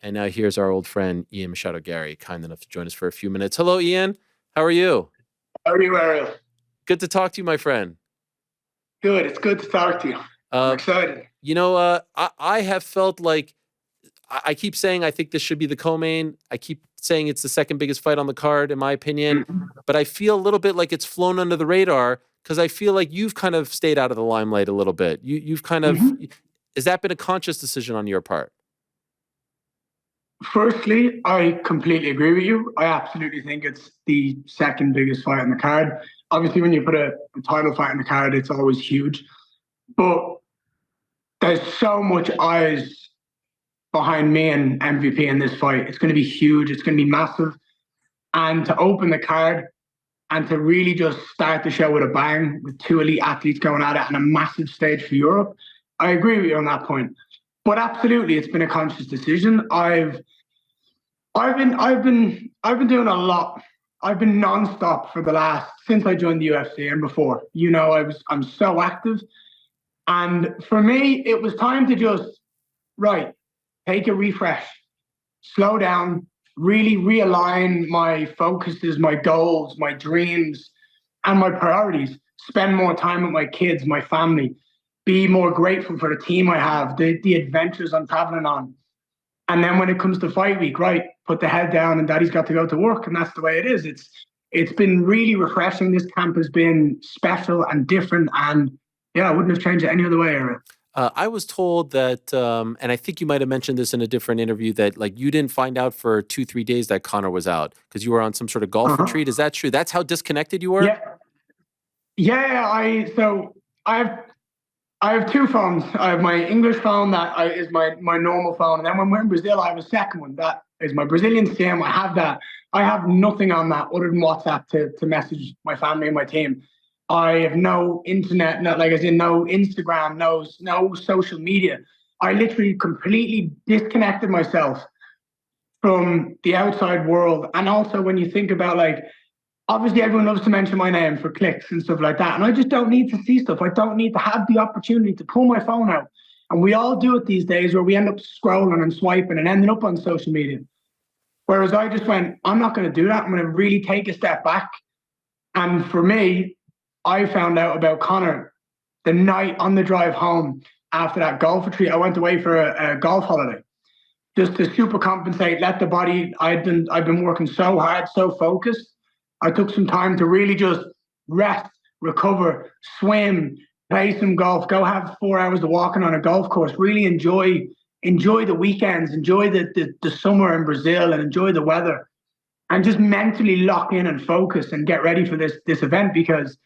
And now here's our old friend, Ian Machado Garry, kind enough to join us for a few minutes. Hello, Ian. How are you? How are you, Ariel? Good to talk to you, my friend. Good. It's good to talk to you. I'm excited. I have felt like I keep saying I think this should be the co-main. I keep saying it's the second biggest fight on the card, in my opinion. But I feel a little bit like it's flown under the radar because I feel like you've kind of stayed out of the limelight a little bit. You've kind of, has that been a conscious decision on your part? Firstly, I completely agree with you. I absolutely think it's the second biggest fight on the card. Obviously, when you put a title fight on the card, it's always huge. But there's so much eyes behind me and MVP in this fight. It's going to be huge. It's going to be massive. And to open the card and to really just start the show with a bang with two elite athletes going at it and a massive stage for Europe, I agree with you on that point. But absolutely, it's been a conscious decision. I've been doing a lot. I've been nonstop for the last since I joined the UFC and before. I'm so active, and for me, it was time to just take a refresh, slow down, really realign my focuses, my goals, my dreams, and my priorities. Spend more time with my kids, my family. Be more grateful for the team I have, the adventures I'm traveling on. And then when it comes to fight week, put the head down and daddy's got to go to work. And that's the way it is. It's been really refreshing. This camp has been special and different. And yeah, I wouldn't have changed it any other way, Eric. I was told that, and I think you might have mentioned this in a different interview, that like you didn't find out for 2-3 days that Conor was out because you were on some sort of golf retreat. Is that true? That's how disconnected you were? Yeah. So I have two phones. I have my English phone that is my normal phone. And then when we're in Brazil, I have a second one. That is my Brazilian SIM. I have that. I have nothing on that other than WhatsApp to message my family and my team. I have no internet, no Instagram, no social media. I literally completely disconnected myself from the outside world. And also when you think about obviously, everyone loves to mention my name for clicks and stuff like that. And I just don't need to see stuff. I don't need to have the opportunity to pull my phone out. And we all do it these days where we end up scrolling and swiping and ending up on social media. Whereas I just went, I'm not going to do that. I'm going to really take a step back. And for me, I found out about Conor the night on the drive home after that golf retreat. I went away for a golf holiday just to super compensate, let the body, I've been working so hard, so focused. I took some time to really just rest, recover, swim, play some golf, go have 4 hours of walking on a golf course, really enjoy the weekends, enjoy the summer in Brazil and enjoy the weather and just mentally lock in and focus and get ready for this event because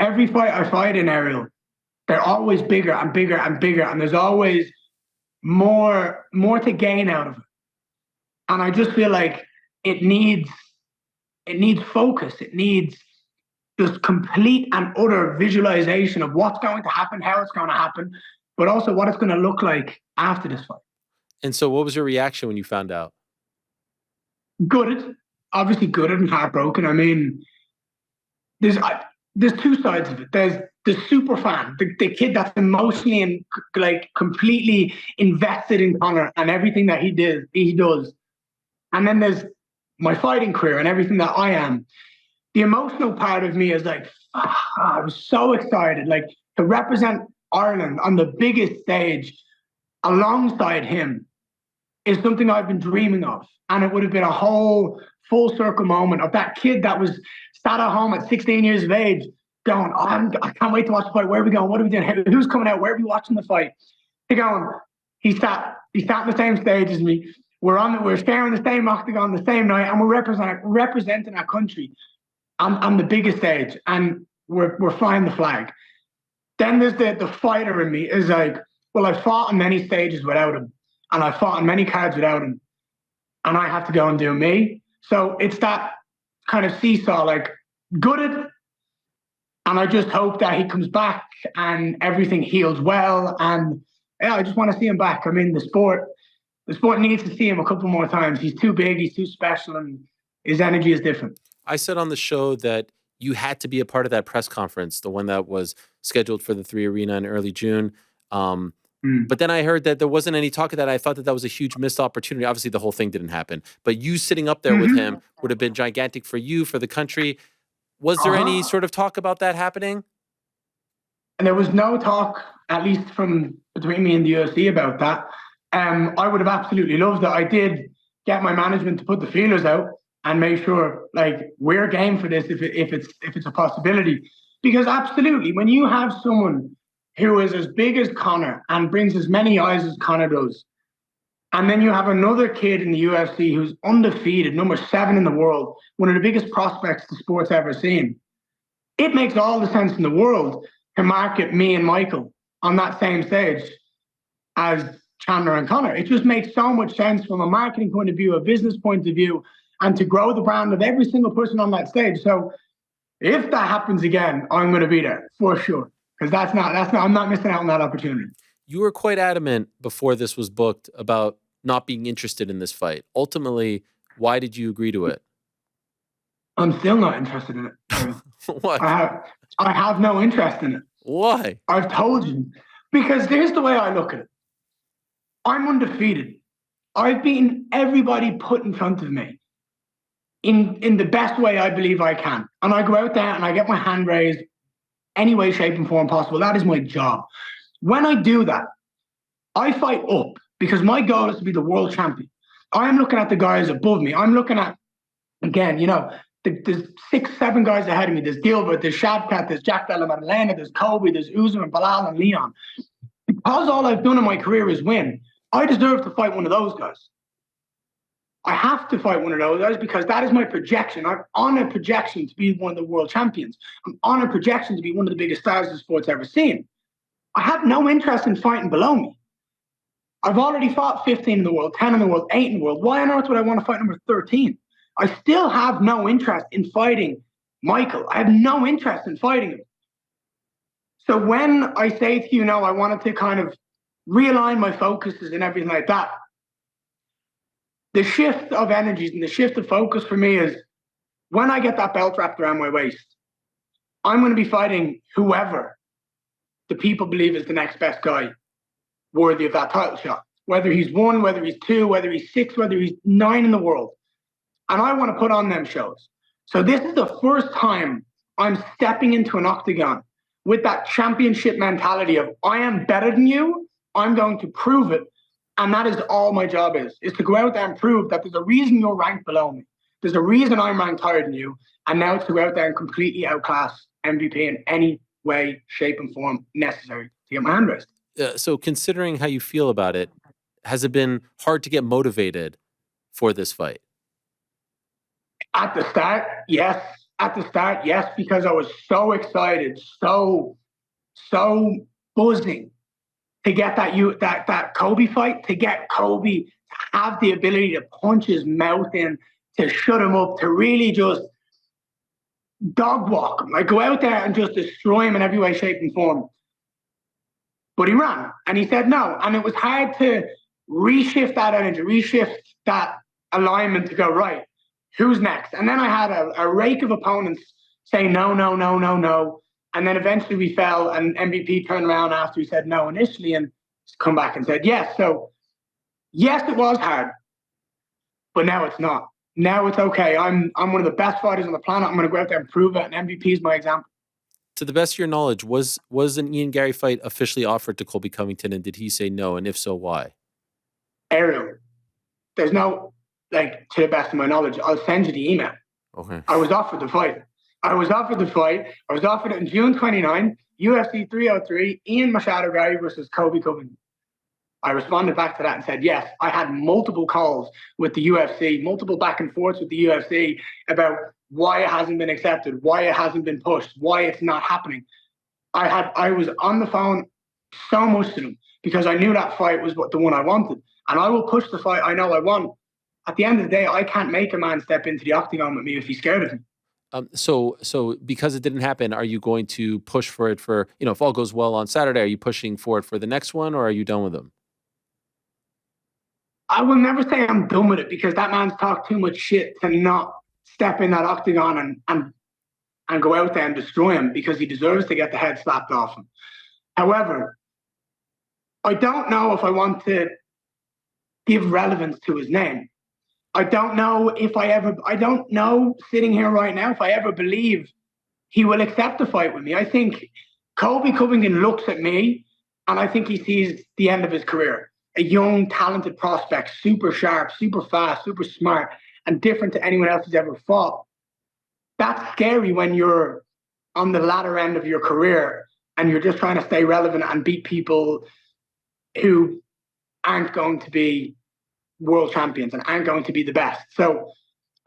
every fight I fight in, Ariel, they're always bigger and bigger and bigger and there's always more to gain out of it. And I just feel like it needs focus. It needs just complete and utter visualization of what's going to happen, how it's going to happen, but also what it's going to look like after this fight. And so what was your reaction when you found out? Gutted, obviously gutted and heartbroken. I mean, there's two sides of it. There's the super fan, the kid that's emotionally and completely invested in Conor and everything that he does. And then there's my fighting career and everything that I am. The emotional part of me is I was so excited, to represent Ireland on the biggest stage alongside him is something I've been dreaming of. And it would have been a whole full circle moment of that kid that was sat at home at 16 years of age going, I can't wait to watch the fight. Where are we going? What are we doing? Who's coming out? Where are we watching the fight? They're going, he sat on the same stage as me. We're sharing the same octagon the same night, and we're representing our country on the biggest stage, and we're flying the flag. Then there's the fighter in me is well, I fought on many stages without him, and I fought on many cards without him, and I have to go and do me. So it's that kind of seesaw, gutted, and I just hope that he comes back and everything heals well, and yeah, I just want to see him back. I mean, the sport needs to see him a couple more times. He's too big, he's too special, and his energy is different. I said on the show that you had to be a part of that press conference, the one that was scheduled for the 3 Arena in early June. But then I heard that there wasn't any talk of that. I thought that was a huge missed opportunity. Obviously, the whole thing didn't happen. But you sitting up there with him would have been gigantic for you, for the country. Was there any sort of talk about that happening? And there was no talk, at least from between me and the UFC, about that. I would have absolutely loved it. I did get my management to put the feelers out and make sure, like, we're game for this if it's a possibility. Because absolutely, when you have someone who is as big as Conor and brings as many eyes as Conor does, and then you have another kid in the UFC who's undefeated, number 7 in the world, one of the biggest prospects the sport's ever seen, it makes all the sense in the world to market me and Michael on that same stage as Chandler and Conor. It just makes so much sense from a marketing point of view, a business point of view, and to grow the brand of every single person on that stage. So if that happens again, I'm going to be there for sure. Because I'm not missing out on that opportunity. You were quite adamant before this was booked about not being interested in this fight. Ultimately, why did you agree to it? I'm still not interested in it. What? I have no interest in it. Why? I've told you. Because here's the way I look at it. I'm undefeated. I've beaten everybody put in front of me in the best way I believe I can. And I go out there and I get my hand raised any way, shape, and form possible. That is my job. When I do that, I fight up because my goal is to be the world champion. I am looking at the guys above me. I'm looking at, again, there's 6, 7 guys ahead of me. There's Gilbert, there's Shavkat, there's Jack Della Maddalena, there's Colby, there's Usman, Bilal, and Leon. Because all I've done in my career is win, I deserve to fight one of those guys. I have to fight one of those guys because that is my projection. I'm on a projection to be one of the world champions. I'm on a projection to be one of the biggest stars the sport's ever seen. I have no interest in fighting below me. I've already fought 15 in the world, 10 in the world, 8 in the world. Why on earth would I want to fight number 13? I still have no interest in fighting Michael. I have no interest in fighting him. So when I say to you, I wanted to kind of realign my focuses and everything like that, the shift of energies and the shift of focus for me is when I get that belt wrapped around my waist, I'm going to be fighting whoever the people believe is the next best guy worthy of that title shot. Whether he's 1, whether he's 2, whether he's 6, whether he's 9 in the world. And I want to put on them shows. So this is the first time I'm stepping into an octagon with that championship mentality of I am better than you, I'm going to prove it. And that is all my job is to go out there and prove that there's a reason you're ranked below me. There's a reason I'm ranked higher than you. And now it's to go out there and completely outclass MVP in any way, shape, and form necessary to get my hand raised. So considering how you feel about it, has it been hard to get motivated for this fight? At the start, yes. Because I was so excited, so buzzing to get that Colby fight, to get Colby to have the ability to punch his mouth in, to shut him up, to really just dog walk him, like go out there and just destroy him in every way, shape, and form. But he ran and he said no. And it was hard to reshift that energy, reshift that alignment to go, right, who's next? And then I had a rake of opponents saying no. And then eventually we fell and MVP turned around after he said no initially and come back and said yes. So yes, it was hard, but now it's not. Now it's okay. I'm one of the best fighters on the planet. I'm going to go out there and prove it. And MVP is my example. To the best of your knowledge, was an Ian Garry fight officially offered to Colby Covington, and did he say no? And if so, why? Ariel, there's no, to the best of my knowledge, I'll send you the email. Okay. I was offered the fight. I was offered it in June 29, UFC 303, Ian Machado Garry versus Colby Covington. I responded back to that and said, yes. I had multiple calls with the UFC, multiple back and forths with the UFC about why it hasn't been accepted, why it hasn't been pushed, why it's not happening. I was on the phone so much to them because I knew that fight was the one I wanted. And I will push the fight I know I want. At the end of the day, I can't make a man step into the octagon with me if he's scared of him. So because it didn't happen, are you going to push for it for, if all goes well on Saturday, are you pushing for it for the next one, or are you done with him? I will never say I'm done with it because that man's talked too much shit to not step in that octagon and go out there and destroy him because he deserves to get the head slapped off him. However, I don't know if I want to give relevance to his name. I don't know sitting here right now if I ever believe he will accept the fight with me. I think Colby Covington looks at me and I think he sees the end of his career. A young, talented prospect, super sharp, super fast, super smart, and different to anyone else who's ever fought. That's scary when you're on the latter end of your career and you're just trying to stay relevant and beat people who aren't going to be world champions and aren't going to be the best. So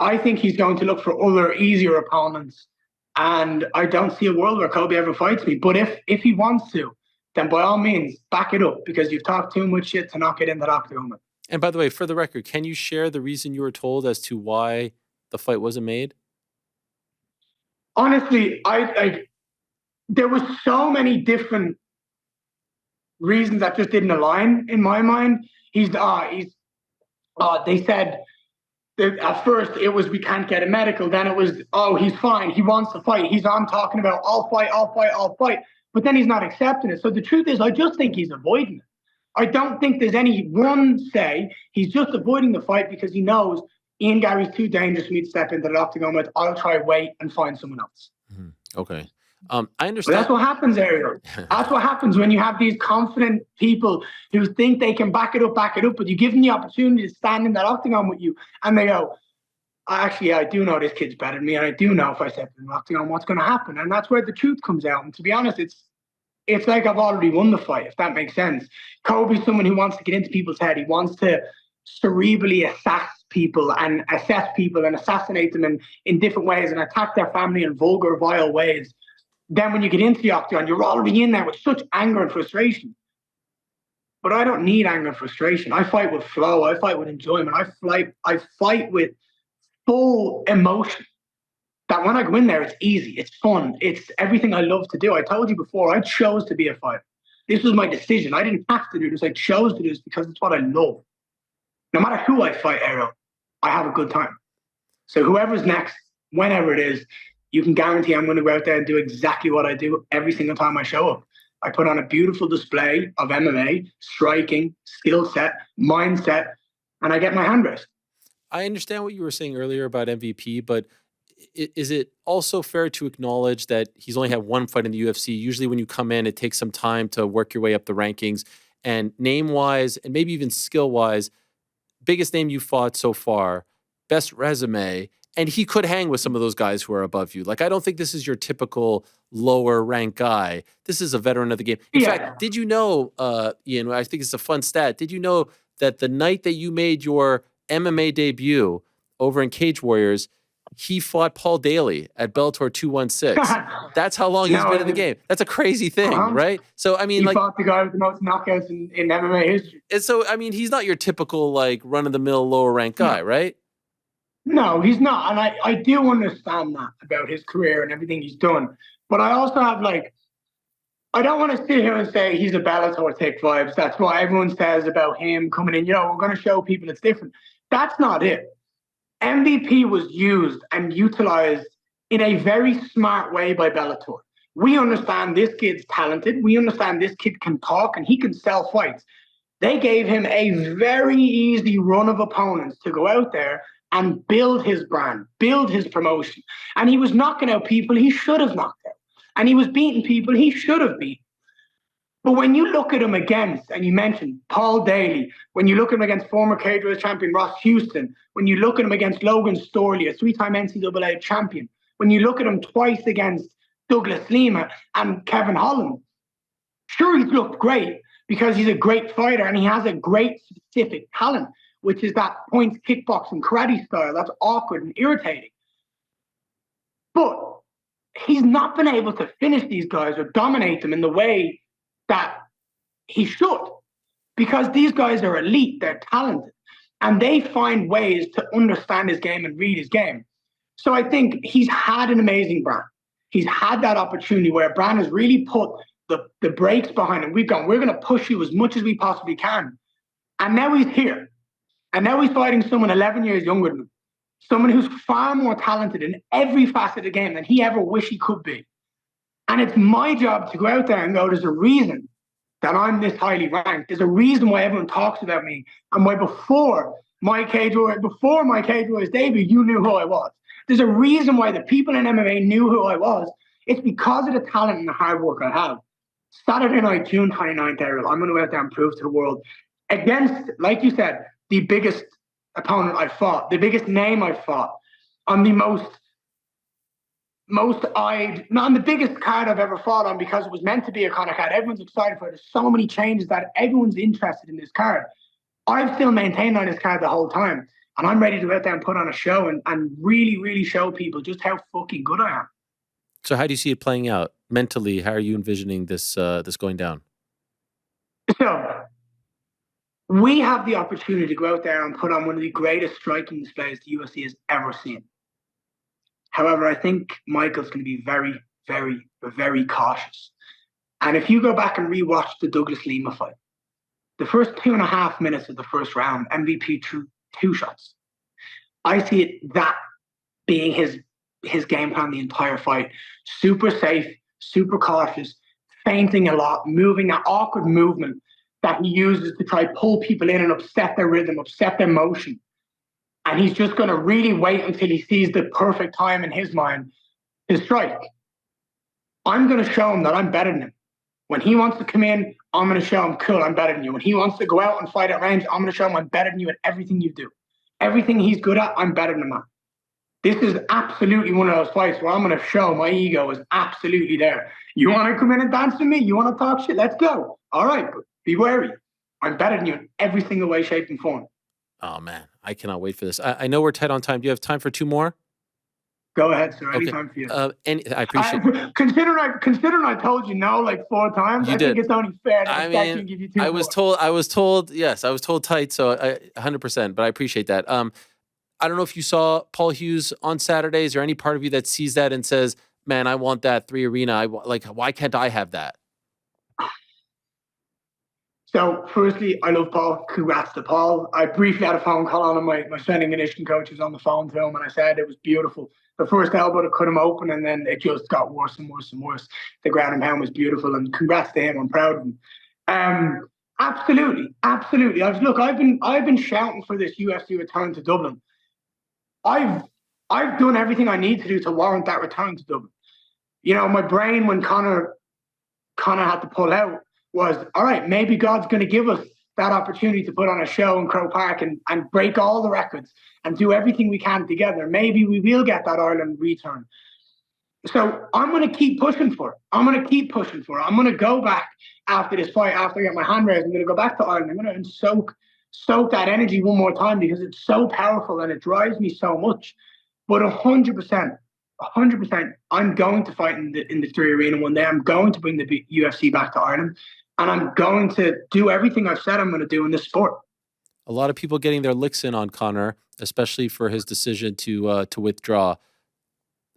I think he's going to look for other easier opponents. And I don't see a world where Colby ever fights me. But if he wants to, then by all means, back it up, because you've talked too much shit to not get in that octagon. And by the way, for the record, can you share the reason you were told as to why the fight wasn't made? Honestly, there was so many different reasons that just didn't align in my mind. They said that at first it was, we can't get a medical. Then it was, oh, he's fine. He wants to fight. He's on talking about, I'll fight. But then he's not accepting it. So the truth is, I just think he's avoiding it. I don't think there's any one say. He's just avoiding the fight because he knows Ian Garry's too dangerous for me to step into the octagon with. I'll try wait and find someone else. Mm-hmm. Okay. I understand. But that's what happens, Ariel. That's what happens when you have these confident people who think they can back it up, but you give them the opportunity to stand in that octagon with you, and they go, actually, I do know this kid's better than me, and I do know if I step in the octagon, what's going to happen. And that's where the truth comes out. And to be honest, it's like I've already won the fight, if that makes sense. Colby's someone who wants to get into people's head. He wants to cerebrally assess people and assassinate them in different ways and attack their family in vulgar, vile ways. Then when you get into the octagon, you're already in there with such anger and frustration. But I don't need anger and frustration. I fight with flow. I fight with enjoyment. I fight with full emotion. That when I go in there, it's easy. It's fun. It's everything I love to do. I told you before, I chose to be a fighter. This was my decision. I didn't have to do this. I chose to do this because it's what I love. No matter who I fight, Ariel, I have a good time. So whoever's next, whenever it is, you can guarantee I'm going to go out there and do exactly what I do every single time I show up. I put on a beautiful display of MMA, striking, skill set, mindset, and I get my hand raised. I understand what you were saying earlier about MVP, but is it also fair to acknowledge that he's only had one fight in the UFC? Usually when you come in, it takes some time to work your way up the rankings. And name-wise, and maybe even skill-wise, biggest name you fought so far, best resume, and he could hang with some of those guys who are above you. Like, I don't think this is your typical lower rank guy. This is a veteran of the game. In fact, did you know, Ian, I think it's a fun stat. Did you know that the night that you made your MMA debut over in Cage Warriors, he fought Paul Daly at Bellator 216? That's how long he's been in the game. That's a crazy thing, right? So, I mean, he fought the guy with the most knockouts in MMA history. And so, I mean, he's not your typical, like, run-of-the-mill lower rank guy, right? No, he's not. And I do understand that about his career and everything he's done. But I also have, like, I don't want to sit here and say he's a Bellator take vibes. That's what everyone says about him coming in. You know, we're going to show people it's different. That's not it. MVP was used and utilized in a very smart way by Bellator. We understand this kid's talented. We understand this kid can talk and he can sell fights. They gave him a very easy run of opponents to go out there and build his brand, build his promotion. And he was knocking out people he should have knocked out. And he was beating people he should have beaten. But when you look at him against, and you mentioned Paul Daly, when you look at him against former Cage Warriors champion Ross Houston, when you look at him against Logan Storley, a three-time NCAA champion, when you look at him twice against Douglas Lima and Kevin Holland, sure, he's looked great because he's a great fighter and he has a great specific talent, which is that points kickboxing karate style that's awkward and irritating. But he's not been able to finish these guys or dominate them in the way that he should, because these guys are elite, they're talented, and they find ways to understand his game and read his game. So I think he's had an amazing brand. He's had that opportunity where Brand has really put the brakes behind him. We're going to push you as much as we possibly can. And now he's here. And now he's fighting someone 11 years younger than him, someone who's far more talented in every facet of the game than he ever wished he could be. And it's my job to go out there and go, there's a reason that I'm this highly ranked. There's a reason why everyone talks about me, and why before my Cage Warriors debut, you knew who I was. There's a reason why the people in MMA knew who I was. It's because of the talent and the hard work I have. Saturday night, June 29th, Ariel, I'm going to go out there and prove to the world against, like you said, the biggest opponent I fought, the biggest name I fought, on the not the biggest card I've ever fought on, because it was meant to be a Conor card. Everyone's excited for it. There's so many changes that everyone's interested in this card. I've still maintained on this card the whole time, and I'm ready to go out there and put on a show and really, really show people just how fucking good I am. So how do you see it playing out mentally? How are you envisioning this going down? So we have the opportunity to go out there and put on one of the greatest striking displays the UFC has ever seen. However, I think Michael's going to be very, very, very cautious. And if you go back and rewatch the Douglas Lima fight, the first 2.5 minutes of the first round, MVP threw 2 shots. I see it that being his game plan the entire fight. Super safe, super cautious, feinting a lot, moving that awkward movement that he uses to try pull people in and upset their rhythm, upset their motion. And he's just going to really wait until he sees the perfect time in his mind to strike. I'm going to show him that I'm better than him. When he wants to come in, I'm going to show him, cool, I'm better than you. When he wants to go out and fight at range, I'm going to show him I'm better than you at everything you do. Everything he's good at, I'm better than him at. This is absolutely one of those fights where I'm going to show my ego is absolutely there. You want to come in and dance with me? You want to talk shit? Let's go. All right, but be wary. I'm better than you in every single way, shape, and form. Oh, man. I cannot wait for this. I know we're tight on time. Do you have time for 2 more? Go ahead, sir. Okay. Anytime for you. I appreciate Considering I told you no like 4 times, I think it's only fair that I can give you 2 I was told, yes, I was told tight, so 100%, but I appreciate that. I don't know if you saw Paul Hughes on Saturdays, or any part of you that sees that and says, man, I want that 3 arena. Why can't I have that? So, firstly, I love Paul. Congrats to Paul. I briefly had a phone call on him. My strength and conditioning coach was on the phone to him, and I said it was beautiful. The first elbow to cut him open, and then it just got worse and worse and worse. The ground and pound was beautiful, and congrats to him. I'm proud of him. Absolutely. I've been shouting for this UFC return to Dublin. I've done everything I need to do to warrant that return to Dublin. You know, my brain when Conor had to pull out was, all right, maybe God's going to give us that opportunity to put on a show in Croke Park and break all the records and do everything we can together. Maybe we will get that Ireland return. So I'm going to keep pushing for it. I'm going to go back after this fight, after I get my hand raised. I'm going to go back to Ireland. I'm going to soak that energy one more time, because it's so powerful and it drives me so much. But 100%, I'm going to fight in the 3 arena one day. I'm going to bring the UFC back to Ireland, and I'm going to do everything I've said I'm going to do in this sport. A lot of people getting their licks in on Conor, especially for his decision to withdraw.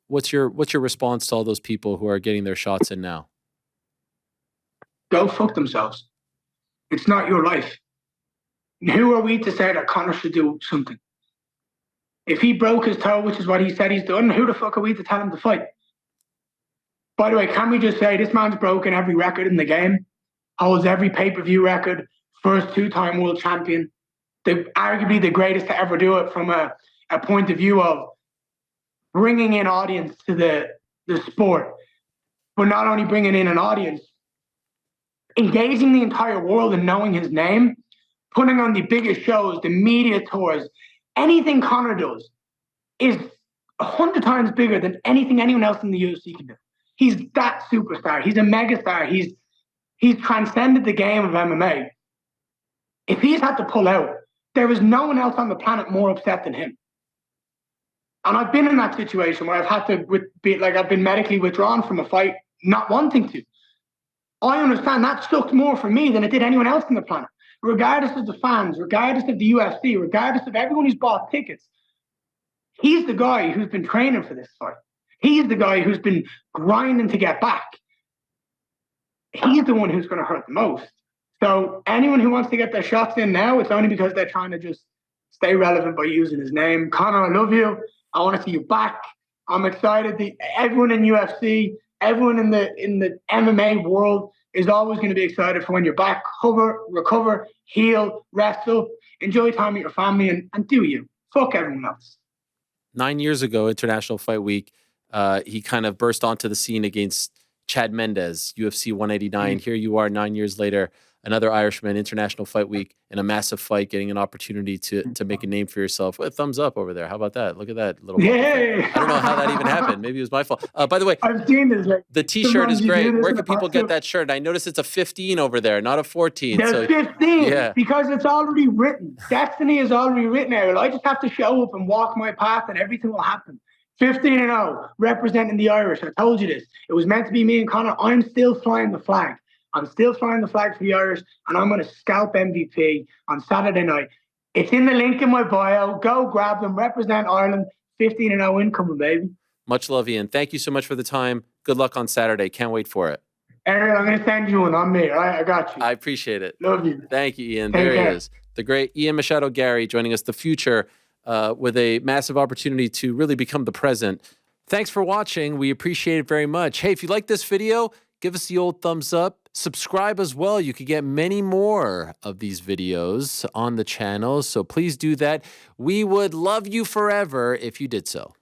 What's your response to all those people who are getting their shots in now? Go fuck themselves. It's not your life. Who are we to say that Conor should do something? If he broke his toe, which is what he said he's done, who the fuck are we to tell him to fight? By the way, can we just say this man's broken every record in the game, holds every pay-per-view record, first 2-time world champion, arguably the greatest to ever do it from a point of view of bringing in audience to the sport, but not only bringing in an audience, engaging the entire world and knowing his name, putting on the biggest shows, the media tours. Anything Conor does is 100 times bigger than anything anyone else in the UFC can do. He's that superstar. He's a megastar. He's transcended the game of MMA. If he's had to pull out, there is no one else on the planet more upset than him. And I've been in that situation where I've had to I've been medically withdrawn from a fight, not wanting to. I understand that stuck more for me than it did anyone else on the planet. Regardless of the fans, regardless of the UFC, regardless of everyone who's bought tickets, he's the guy who's been training for this fight. He's the guy who's been grinding to get back. He's the one who's going to hurt the most. So anyone who wants to get their shots in now, it's only because they're trying to just stay relevant by using his name. Conor, I love you. I want to see you back. I'm excited. Everyone in UFC, everyone in the MMA world, is always going to be excited for when you're back. Hover, recover, heal, rest up, enjoy time with your family, and do you. Fuck everyone else. 9 years ago, International Fight Week, he kind of burst onto the scene against Chad Mendes, UFC 189. Here you are 9 years later, another Irishman, International Fight Week, in a massive fight, getting an opportunity to make a name for yourself. Well, thumbs up over there. How about that? Look at that little thing. I don't know how that even happened. Maybe it was my fault. By the way, I've seen this. Like, the T-shirt is great. Where can people get that shirt? I noticed it's a 15 over there, not a 14. There's 15 because it's already written. Destiny is already written, Ariel. I just have to show up and walk my path, and everything will happen. 15-0, representing the Irish. I told you this. It was meant to be me and Conor. I'm still flying the flag. I'm still flying the flag for the Irish, and I'm going to scalp MVP on Saturday night. It's in the link in my bio. Go grab them. Represent Ireland. 15-0 incoming, baby. Much love, Ian. Thank you so much for the time. Good luck on Saturday. Can't wait for it. Ariel, I'm going to send you one on me. All right? I got you. I appreciate it. Love you. Thank you, Ian. Take there care. he is. The great Ian Machado Garry joining us, the future, with a massive opportunity to really become the present. Thanks for watching. We appreciate it very much. Hey, if you like this video, give us the old thumbs up. Subscribe as well. You could get many more of these videos on the channel, so please do that. We would love you forever if you did so.